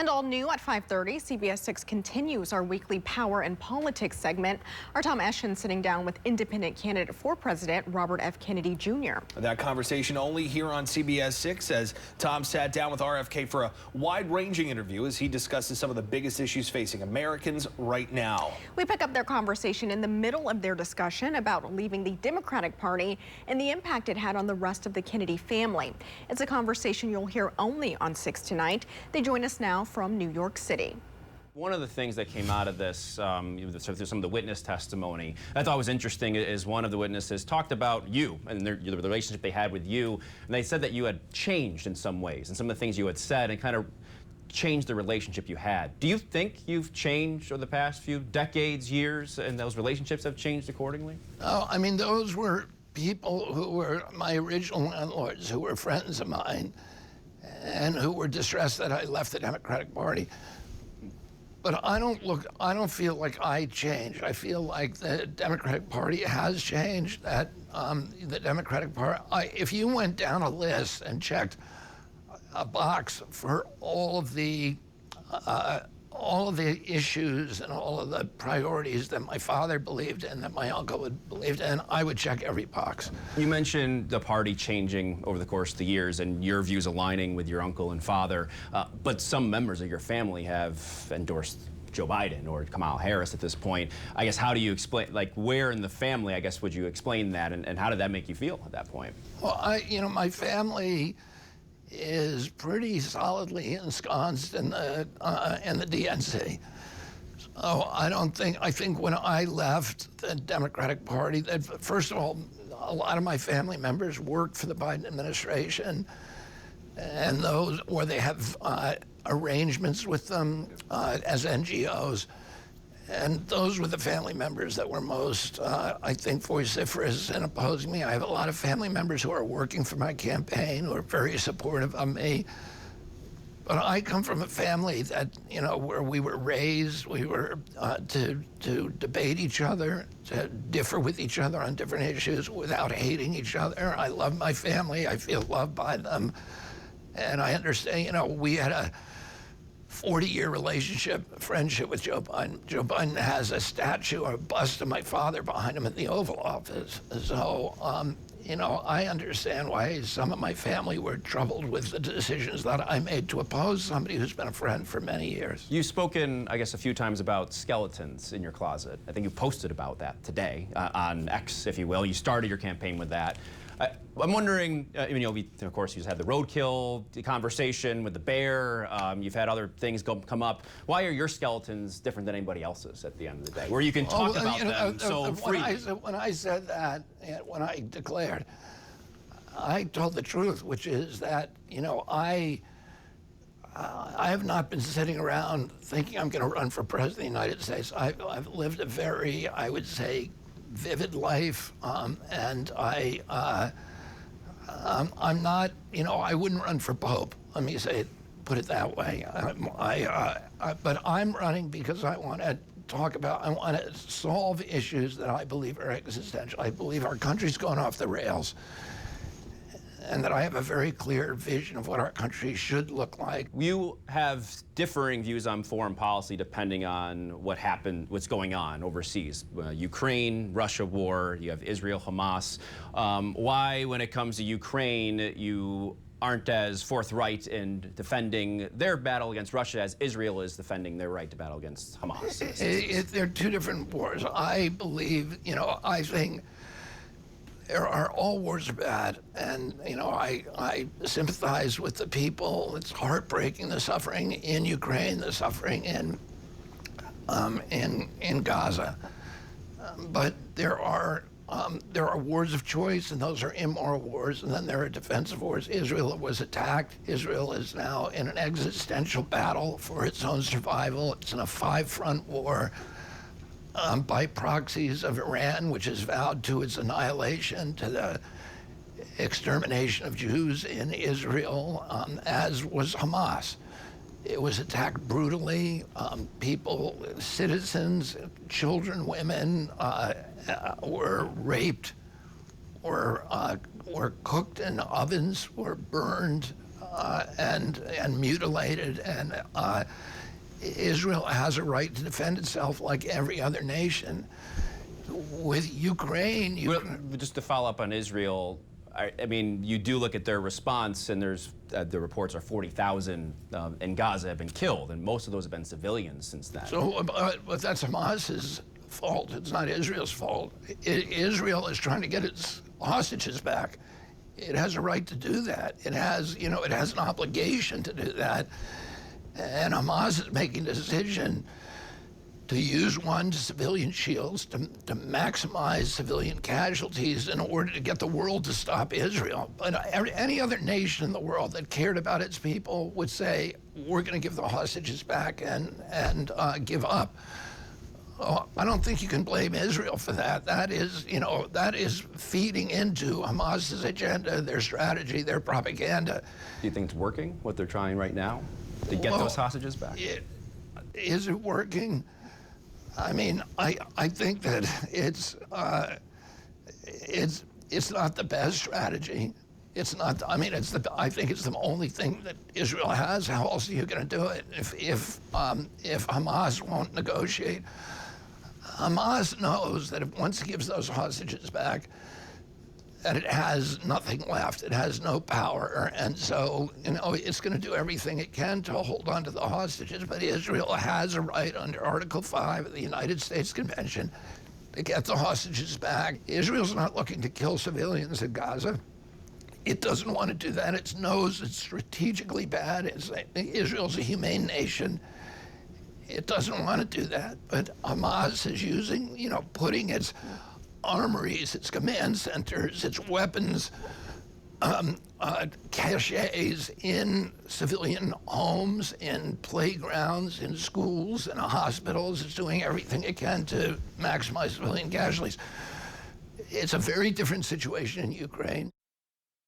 And all new at 5:30, CBS6 continues our weekly Power and Politics segment. Our Tom Eschen sitting down with independent candidate for president Robert F. Kennedy Jr. That conversation only here on CBS6 as Tom sat down with RFK for a wide-ranging interview as he discusses some of the biggest issues facing Americans right now. We pick up their conversation in the middle of their discussion about leaving the Democratic Party and the impact it had on the rest of the Kennedy family. It's a conversation you'll hear only on 6 tonight. They join us now from New York City. One of the things that came out of this, through some of the witness testimony, I thought was interesting is one of the witnesses talked about you and the relationship they had with you, and they said that you had changed in some ways, and some of the things you had said and kind of changed the relationship you had. Do you think you've changed over the past few decades, years, and those relationships have changed accordingly? Oh, I mean, those were people who were my original landlords, who were friends of mine, and who were distressed that I left the Democratic Party. But I don't feel like I changed. I feel like the Democratic Party has changed, that the Democratic Party, if you went down a list and checked a box for all of the issues and all of the priorities that my father believed in, that my uncle believed in, I would check every box. You mentioned the party changing over the course of the years and your views aligning with your uncle and father, but some members of your family have endorsed Joe Biden or Kamala Harris at this point. I guess, how do you explain, like, where in the family, I guess, would you explain that, and how did that make you feel at that point? Well, my family is pretty solidly ensconced in the DNC. So I think when I left the Democratic Party, that first of all, a lot of my family members worked for the Biden administration, and those, or they have arrangements with them as NGOs. And those were the family members that were most, I think, vociferous in opposing me. I have a lot of family members who are working for my campaign, who are very supportive of me. But I come from a family that, where we were raised, we were to debate each other, to differ with each other on different issues without hating each other. I love my family. I feel loved by them. And I understand, we had a 40-year friendship with Joe Biden. Joe Biden has a statue or a bust of my father behind him in the Oval Office. So, I understand why some of my family were troubled with the decisions that I made to oppose somebody who's been a friend for many years. You've spoken, I guess, a few times about skeletons in your closet. I think you posted about that today on X, if you will. You started your campaign with that. I'm wondering, of course, you've had the roadkill conversation with the bear. You've had other things come up. Why are your skeletons different than anybody else's at the end of the day, where you can talk about them so freely? When I said that, when I declared, I told the truth, which is that, I have not been sitting around thinking I'm going to run for president of the United States. I've lived a very, I would say, vivid life, and I'm not, I wouldn't run for Pope. Let me put it that way. But I'm running because I want to solve issues that I believe are existential. I believe our country's going off the rails, and that I have a very clear vision of what our country should look like. You have differing views on foreign policy depending on what's going on overseas. Ukraine, Russia war, you have Israel, Hamas. Why, when it comes to Ukraine, you aren't as forthright in defending their battle against Russia as Israel is defending their right to battle against Hamas? They're two different wars. I believe, I think all wars are bad, and I sympathize with the people. It's heartbreaking, the suffering in Ukraine, the suffering in Gaza. But there are wars of choice, and those are immoral wars, and then there are defensive wars. Israel was attacked. Israel is now in an existential battle for its own survival. It's in a 5-front war. By proxies of Iran, which has vowed to its annihilation, to the extermination of Jews in Israel, as was Hamas. It was attacked brutally. People, citizens, children, women were raped, were cooked in ovens, were burned. and mutilated. And Israel has a right to defend itself like every other nation. With Ukraine, Well, just to follow up on Israel, I mean, you do look at their response, and there's the reports are 40,000 in Gaza have been killed, and most of those have been civilians since then. So, but that's Hamas's fault. It's not Israel's fault. Israel is trying to get its hostages back. It has a right to do that. It has, it has an obligation to do that. And Hamas is making a decision to use civilian shields to maximize civilian casualties in order to get the world to stop Israel. But any other nation in the world that cared about its people would say, we're going to give the hostages back and give up. I don't think you can blame Israel for that. That is feeding into Hamas's agenda, their strategy, their propaganda. Do you think it's working, what they're trying right now, to get those hostages back? Is it working? I mean, I think that it's not the best strategy. It's not. I mean, I think it's the only thing that Israel has. How else are you going to do it if Hamas won't negotiate? Hamas knows that if once it gives those hostages back, that it has nothing left. It has no power, and so it's going to do everything it can to hold on to the hostages. But Israel has a right under Article 5 of the United States Convention to get the hostages back. Israel's not looking to kill civilians in Gaza. It doesn't want to do that. It knows it's strategically bad. Israel's a humane nation. It doesn't want to do that. But Hamas is using, putting its armories, its command centers, its weapons caches in civilian homes, in playgrounds, in schools, in hospitals. It's doing everything it can to maximize civilian casualties. It's a very different situation in Ukraine.